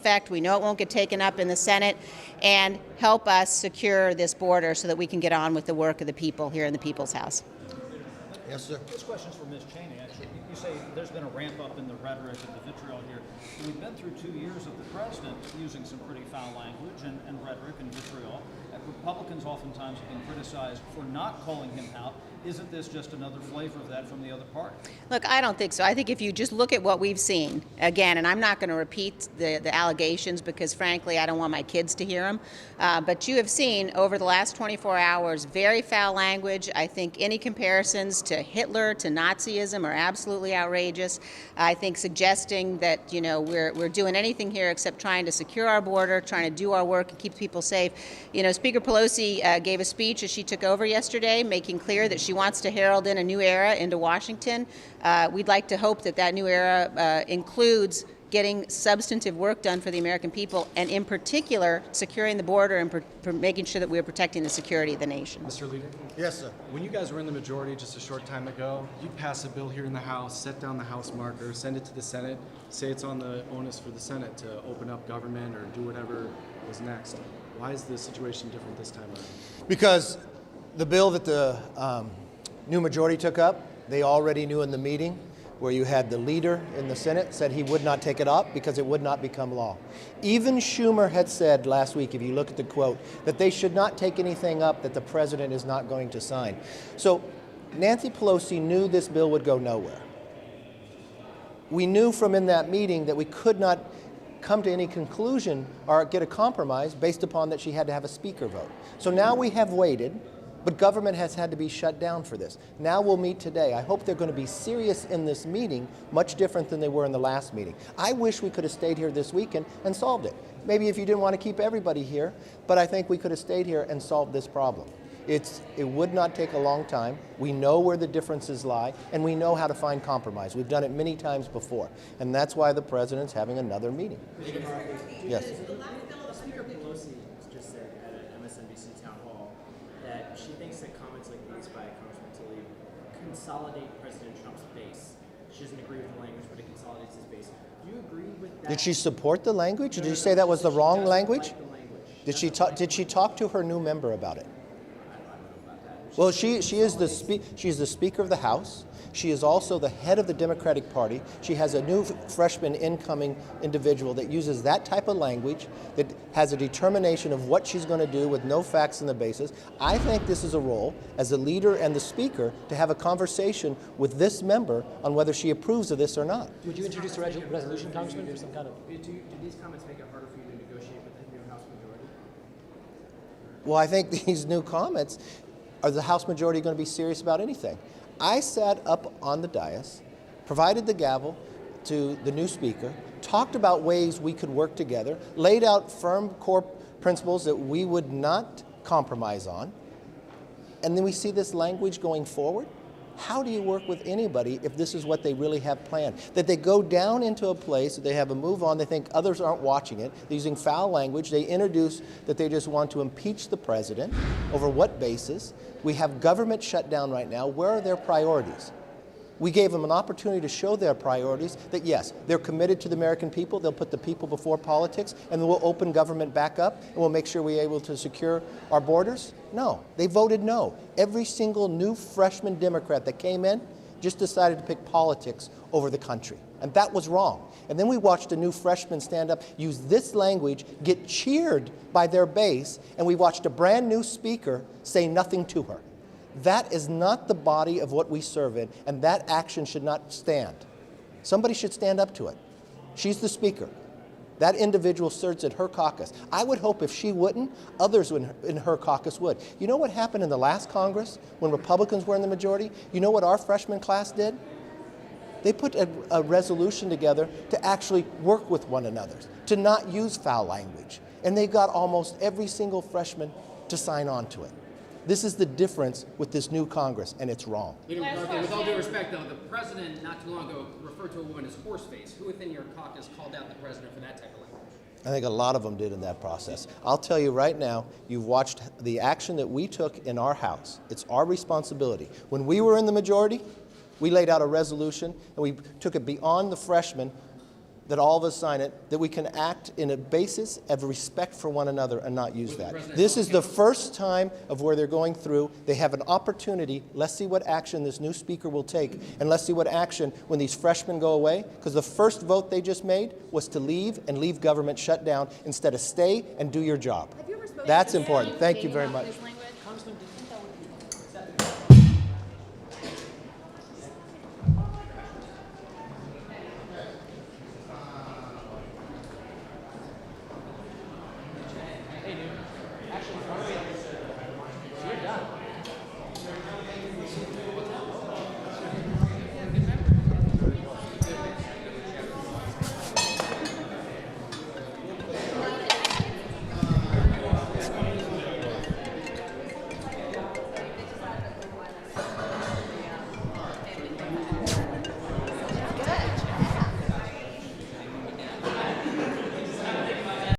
effect. We know it won't get taken up in the Senate, and help us secure this border so that we can get on with the work of the people here in the People's House. Yes, sir. This question's for Ms. Cheney, actually. You say there's been a ramp up in the rhetoric and the vitriol here. We've been through 2 years of the president using some pretty foul language and rhetoric and vitriol. Republicans oftentimes have been criticized for not calling him out. Isn't this just another flavor of that from the other party? Look, I don't think so. I think if you just look at what we've seen, again, and I'm not going to repeat the allegations because, frankly, I don't want my kids to hear them, but you have seen over the last 24 hours very foul language. I think any comparisons to Hitler, to Nazism are absolutely outrageous. I think suggesting that, you know, we're doing anything here except trying to secure our border, trying to do our work and keep people safe. You know, Speaker Pelosi gave a speech as she took over yesterday, making clear that she wants to herald in a new era into Washington. We'd like to hope that that new era includes getting substantive work done for the American people, and in particular, securing the border and making sure that we're protecting the security of the nation. Mr. Leader? Yes, sir. When you guys were in the majority just a short time ago, you passed a bill here in the House, set down the House marker, send it to the Senate, say it's on the onus for the Senate to open up government or do whatever was next. Why is the situation different this time around? Because the bill that the new majority took up, they already knew in the meeting where you had the leader in the Senate said he would not take it up because it would not become law. Even Schumer had said last week, if you look at the quote, that they should not take anything up that the president is not going to sign. So Nancy Pelosi knew this bill would go nowhere. We knew from in that meeting that we could not come to any conclusion or get a compromise based upon that she had to have a speaker vote. So now we have waited, but government has had to be shut down for this. Now we'll meet today. I hope they're going to be serious in this meeting, much different than they were in the last meeting. I wish we could have stayed here this weekend and solved it. Maybe if you didn't want to keep everybody here, but I think we could have stayed here and solved this problem. It would not take a long time. We know where the differences lie, and we know how to find compromise. We've done it many times before, and that's why the president's having another meeting. Yes. Speaker Pelosi just said at an MSNBC town hall that she thinks that comments like these by Congressman Tlaib consolidate President Trump's base. She doesn't agree with the language, but it consolidates his base. Do you agree with that? Did she support the language, or did you say that was the wrong language? Did she talk to her new member about it? Well, she is the Speaker of the House. She is also the head of the Democratic Party. She has a new freshman incoming individual that uses that type of language, that has a determination of what she's going to do with no facts in the basis. I think this is a role as a leader and the Speaker to have a conversation with this member on whether she approves of this or not. Would you introduce a resolution, Congressman, or some kind of? Do these comments make it harder for you to negotiate with the new House majority? Well, I think these new comments, are the House majority going to be serious about anything? I sat up on the dais, provided the gavel to the new Speaker, talked about ways we could work together, laid out firm core principles that we would not compromise on, and then we see this language going forward. How do you work with anybody if this is what they really have planned? That they go down into a place, that they have a move on, they think others aren't watching it, they're using foul language, they introduce that they just want to impeach the president. Over what basis? We have government shutdown right now. Where are their priorities? We gave them an opportunity to show their priorities, that yes, they're committed to the American people, they'll put the people before politics, and then we'll open government back up, and we'll make sure we're able to secure our borders. No, they voted no. Every single new freshman Democrat that came in just decided to pick politics over the country, and that was wrong. And then we watched a new freshman stand up, use this language, get cheered by their base, and we watched a brand new speaker say nothing to her. That is not the body of what we serve in, and that action should not stand. Somebody should stand up to it. She's the Speaker. That individual serves at her caucus. I would hope if she wouldn't, others in her caucus would. You know what happened in the last Congress when Republicans were in the majority? You know what our freshman class did? They put a resolution together to actually work with one another, to not use foul language. And they got almost every single freshman to sign on to it. This is the difference with this new Congress, and it's wrong. With all due respect, though, the president not too long ago referred to a woman as horseface. Who within your caucus called out the president for that type of language? I think a lot of them did in that process. I'll tell you right now, you've watched the action that we took in our House. It's our responsibility. When we were in the majority, we laid out a resolution, and we took it beyond the freshmen that all of us sign it, that we can act in a basis of respect for one another and not use that. This is the first time of where they're going through. They have an opportunity. Let's see what action this new speaker will take, and let's see what action when these freshmen go away, because the first vote they just made was to leave and leave government shut down instead of stay and do your job. That's important. Thank you very much.